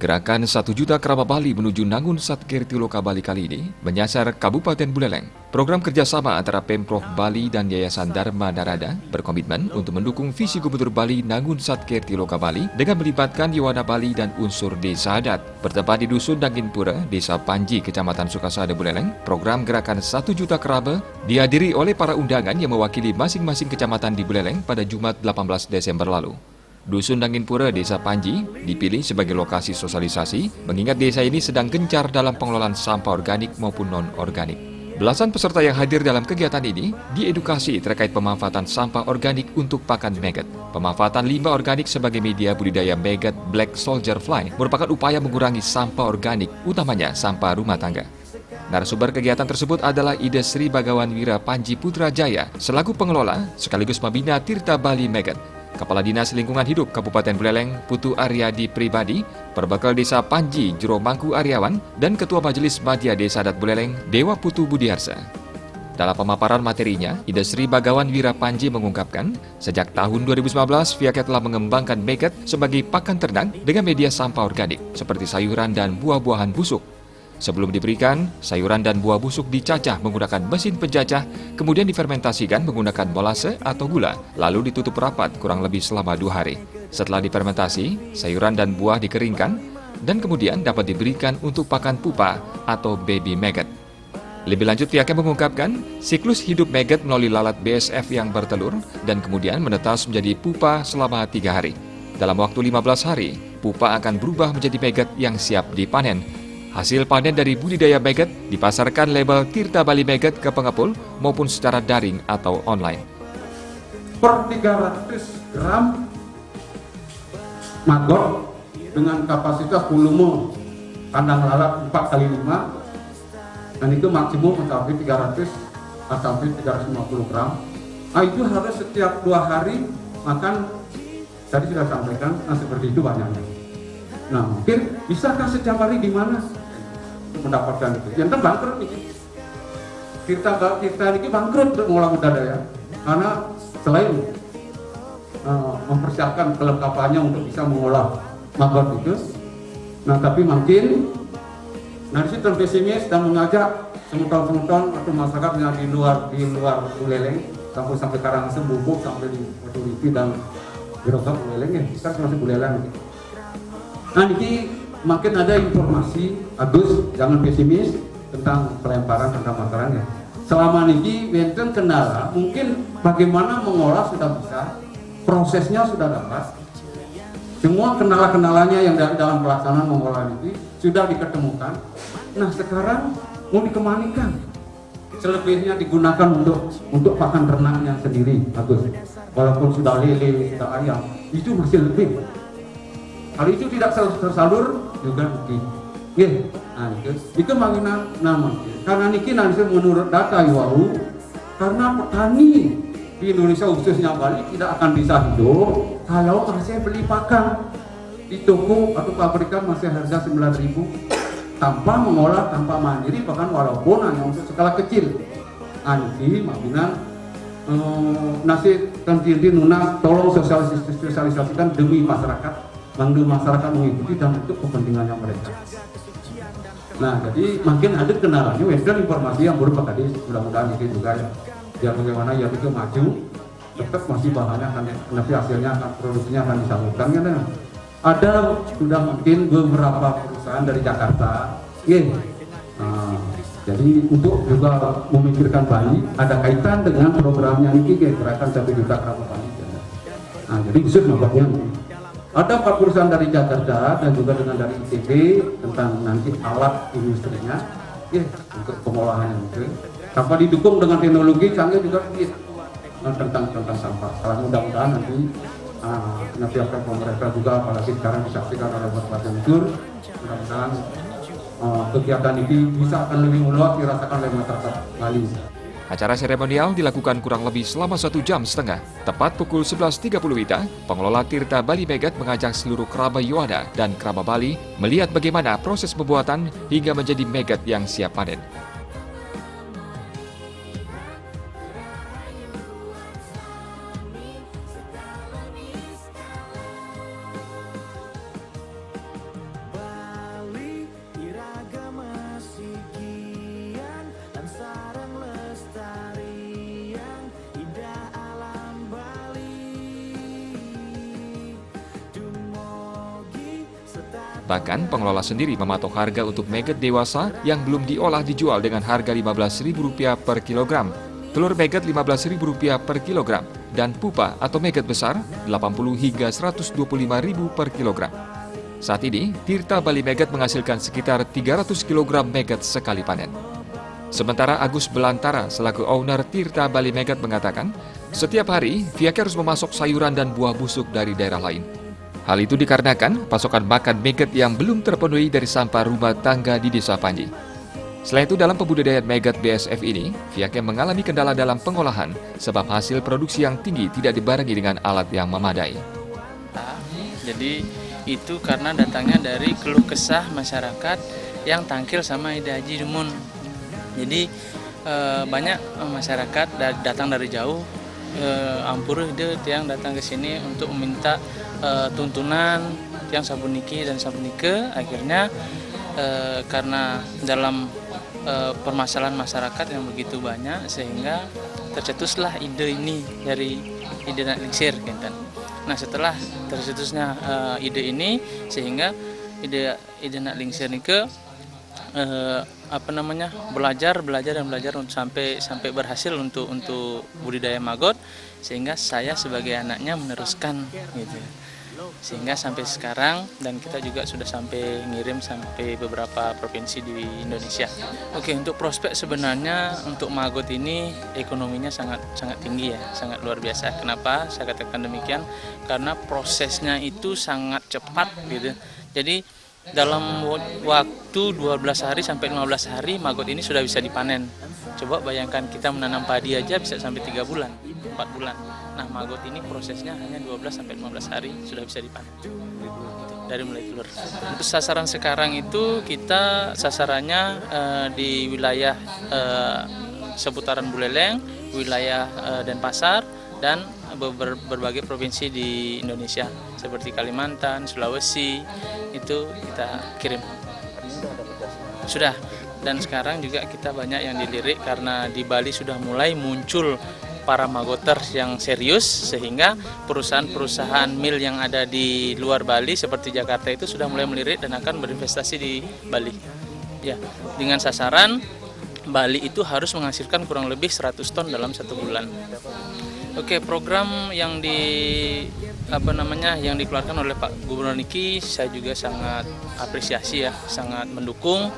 Gerakan 1 juta keramba Bali menuju Nangun Satkirtiloka Bali kali ini menyasar Kabupaten Buleleng. Program kerjasama antara Pemprov Bali dan Yayasan Dharma Narada berkomitmen untuk mendukung visi Gubernur Bali Nangun Satkirtiloka Bali dengan melibatkan Yuwana Bali dan unsur desa adat. Bertempat di Dusun Danginpura, Desa Panji, Kecamatan Sukasada, Buleleng, program Gerakan 1 Juta Keramba dihadiri oleh para undangan yang mewakili masing-masing kecamatan di Buleleng pada Jumat 18 Desember lalu. Dusun Danginpura, Desa Panji, dipilih sebagai lokasi sosialisasi, mengingat desa ini sedang gencar dalam pengelolaan sampah organik maupun non-organik. Belasan peserta yang hadir dalam kegiatan ini diedukasi terkait pemanfaatan sampah organik untuk pakan maggot. Pemanfaatan limbah organik sebagai media budidaya maggot Black Soldier Fly merupakan upaya mengurangi sampah organik, utamanya sampah rumah tangga. Narasumber kegiatan tersebut adalah Ida Sri Bagawan Wira Panji Putrajaya selaku pengelola sekaligus pembina Tirta Bali Maggot. Kepala Dinas Lingkungan Hidup Kabupaten Buleleng, Putu Aryadi Pribadi, Perbekal Desa Panji, Juro Mangku Aryawan, dan Ketua Majelis Madya Desa Adat Buleleng, Dewa Putu Budiarsa. Dalam pemaparan materinya, Ida Sri Bagawan Wira Panji mengungkapkan, sejak tahun 2019 pihaknya telah mengembangkan maggot sebagai pakan ternak dengan media sampah organik, seperti sayuran dan buah-buahan busuk. Sebelum diberikan, sayuran dan buah busuk dicacah menggunakan mesin penjajah, kemudian difermentasikan menggunakan molase atau gula, lalu ditutup rapat kurang lebih selama 2 hari. Setelah difermentasi, sayuran dan buah dikeringkan, dan kemudian dapat diberikan untuk pakan pupa atau baby maggot. Lebih lanjut, pihaknya mengungkapkan, siklus hidup maggot melalui lalat BSF yang bertelur, dan kemudian menetas menjadi pupa selama 3 hari. Dalam waktu 15 hari, pupa akan berubah menjadi maggot yang siap dipanen. Hasil panen dari budidaya maggot dipasarkan label Tirta Bali Maggot ke pengepul maupun secara daring atau online. Per 300 gram maggot dengan kapasitas volume kandang lalat 4x5, dan itu maksimum mencapai 300 sampai 350 gram. Nah, itu harus setiap 2 hari makan. Tadi sudah sampaikan, seperti itu banyaknya. Nah, mungkin bisakah setiap hari di mana mendapatkan itu? Yang bangkrut nih. Kita ini bangkrut untuk mengolah budidaya, karena selain mempersiapkan kelengkapannya untuk bisa mengolah maggot itu, nah tapi makin, nah disitu pesimis dan mengajak semutan atau masyarakat yang di luar Buleleng sampai Karangasem, Bubuk, sampai di Otoriti dan Birokap Buleleng ya, kita masih Buleleng gitu. Nah ini makin ada informasi, Agus jangan pesimis tentang pelemparan tentang masalahnya. Selama ini benten kendala, mungkin bagaimana mengolah sudah bisa, prosesnya sudah dapat. Semua kendala-kendalanya yang dalam pelaksanaan mengolah ini sudah diketemukan. Nah sekarang mau dikembalikan, selebihnya digunakan untuk pakan ternaknya sendiri, Agus. Walaupun sudah lele, sudah ayam, itu masih lebih. Kalau itu tidak tersalur juga mungkin. Nah itu mengenai nama. Karena niki nanti menurut data IWAU, karena petani di Indonesia khususnya Bali tidak akan bisa hidup kalau masih beli pakan di toko atau pabrikan masih harga 9.000 tanpa mengolah, tanpa mandiri, bahkan walaupun hanya untuk skala kecil. Nanti makanya nasi tentinti nuna tolong sosialisasikan demi masyarakat. Bantu masyarakat mengikuti dan untuk kepentingannya mereka. Nah, jadi makin ada kendalanya, dan informasi yang berupa tadi mudah-mudahan itu juga ya. Biar bagaimana ya itu maju, tetap masih bahannya akan, nanti hasilnya akan, produksinya akan disalurkan kan? Ada sudah mungkin beberapa perusahaan dari Jakarta, jadi untuk juga memikirkan Bali, ada kaitan dengan programnya ini, gerakan 1 juta keramba Bali. Nah, jadi khusus nampaknya. Ada 4 perusahaan dari Jakarta dan juga dengan dari ITB tentang nanti alat industrinya, untuk pengolahan itu. Tanpa didukung dengan teknologi canggih juga tentang sampah. Kalau mudah-mudahan nanti pihak pemerintah juga, apalagi sekarang disaksikan oleh Bapak Tur, mudah-mudahan kegiatan ini bisa akan lebih meluas dirasakan oleh masyarakat Bali. Acara seremonial dilakukan kurang lebih selama 1,5 jam. Tepat pukul 11.30 WITA, pengelola Tirta Bali Maggot mengajak seluruh keramba Yuwana dan keramba Bali melihat bagaimana proses pembuatan hingga menjadi maggot yang siap panen. Bahkan pengelola sendiri mematok harga untuk maggot dewasa yang belum diolah dijual dengan harga Rp15.000 per kilogram, telur maggot Rp15.000 per kilogram, dan pupa atau maggot besar Rp80 hingga Rp125.000 per kilogram. Saat ini, Tirta Bali Maggot menghasilkan sekitar 300 kg maggot sekali panen. Sementara Agus Belantara selaku owner Tirta Bali Maggot mengatakan, setiap hari pihaknya harus memasok sayuran dan buah busuk dari daerah lain. Hal itu dikarenakan pasokan makan maggot yang belum terpenuhi dari sampah rumah tangga di Desa Panji. Selain itu, dalam pembudidayaan maggot BSF ini, pihaknya mengalami kendala dalam pengolahan sebab hasil produksi yang tinggi tidak dibarengi dengan alat yang memadai. Jadi itu karena datangnya dari keluh kesah masyarakat yang tangkil sama Ide Haji Dumun. Jadi banyak masyarakat datang dari jauh, ampur ide yang datang ke sini untuk meminta tuntunan yang sabuniki dan sabunike. Akhirnya karena dalam permasalahan masyarakat yang begitu banyak, sehingga tercetuslah ide ini dari ide nak lingsir, gitu. Nah, setelah tercetusnya ide ini, sehingga ide nak lingsir ini belajar untuk sampai berhasil untuk budidaya maggot, sehingga saya sebagai anaknya meneruskan, gitu. Sehingga sampai sekarang, dan kita juga sudah sampai ngirim sampai beberapa provinsi di Indonesia. Oke, untuk prospek sebenarnya untuk maggot ini ekonominya sangat tinggi ya, sangat luar biasa. Kenapa saya katakan demikian? Karena prosesnya itu sangat cepat, gitu. Jadi dalam waktu 12 hari sampai 15 hari maggot ini sudah bisa dipanen. Coba bayangkan kita menanam padi aja bisa sampai 3 bulan, 4 bulan. Nah, maggot ini prosesnya hanya 12 sampai 15 hari sudah bisa dipanen. Dari mulai telur. Untuk sasaran sekarang itu kita sasarannya di wilayah seputaran Buleleng, wilayah Denpasar, dan berbagai provinsi di Indonesia seperti Kalimantan, Sulawesi, itu kita kirim. Sudah, dan sekarang juga kita banyak yang dilirik karena di Bali sudah mulai muncul para maggoters yang serius, sehingga perusahaan-perusahaan mil yang ada di luar Bali seperti Jakarta itu sudah mulai melirik dan akan berinvestasi di Bali. Ya, dengan sasaran Bali itu harus menghasilkan kurang lebih 100 ton dalam 1 bulan. Oke, program yang yang dikeluarkan oleh Pak Gubernur Niki saya juga sangat apresiasi ya, sangat mendukung.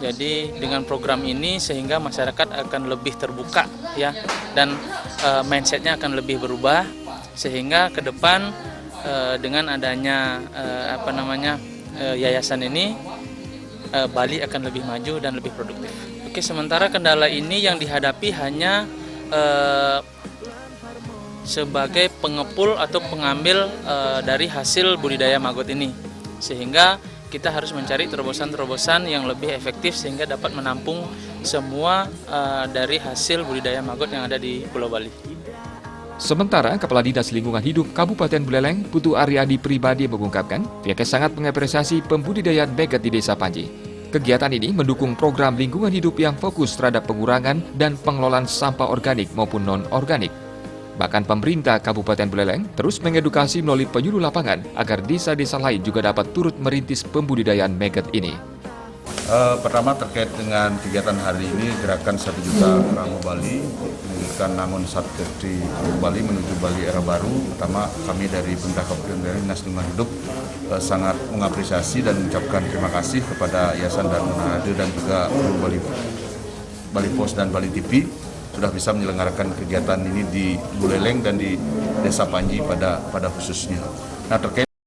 Jadi dengan program ini sehingga masyarakat akan lebih terbuka ya, dan mindsetnya akan lebih berubah, sehingga ke depan dengan adanya yayasan ini Bali akan lebih maju dan lebih produktif. Oke, sementara kendala ini yang dihadapi hanya sebagai pengepul atau pengambil dari hasil budidaya maggot ini, sehingga kita harus mencari terobosan-terobosan yang lebih efektif sehingga dapat menampung semua dari hasil budidaya maggot yang ada di Pulau Bali. Sementara Kepala Dinas Lingkungan Hidup Kabupaten Buleleng, Putu Aryadi pribadi mengungkapkan pihaknya sangat mengapresiasi pembudidayaan maggot di Desa Panji. Kegiatan ini mendukung program lingkungan hidup yang fokus terhadap pengurangan dan pengelolaan sampah organik maupun non-organik. Bahkan pemerintah Kabupaten Buleleng terus mengedukasi melalui penyuluh lapangan agar desa-desa lain juga dapat turut merintis pembudidayaan maggot ini. Pertama terkait dengan kegiatan hari ini, gerakan 1 juta Rangu Bali, menunjukkan Nangun Satkerti Bali menuju Bali era baru. Pertama, kami dari pemerintah Kabupaten Dinas Lingkungan Hidup sangat mengapresiasi dan mengucapkan terima kasih kepada Yayasan Dharma Narada dan juga Bali Pos dan Bali TV sudah bisa menyelenggarakan kegiatan ini di Buleleng dan di Desa Panji pada khususnya. Nah, terkait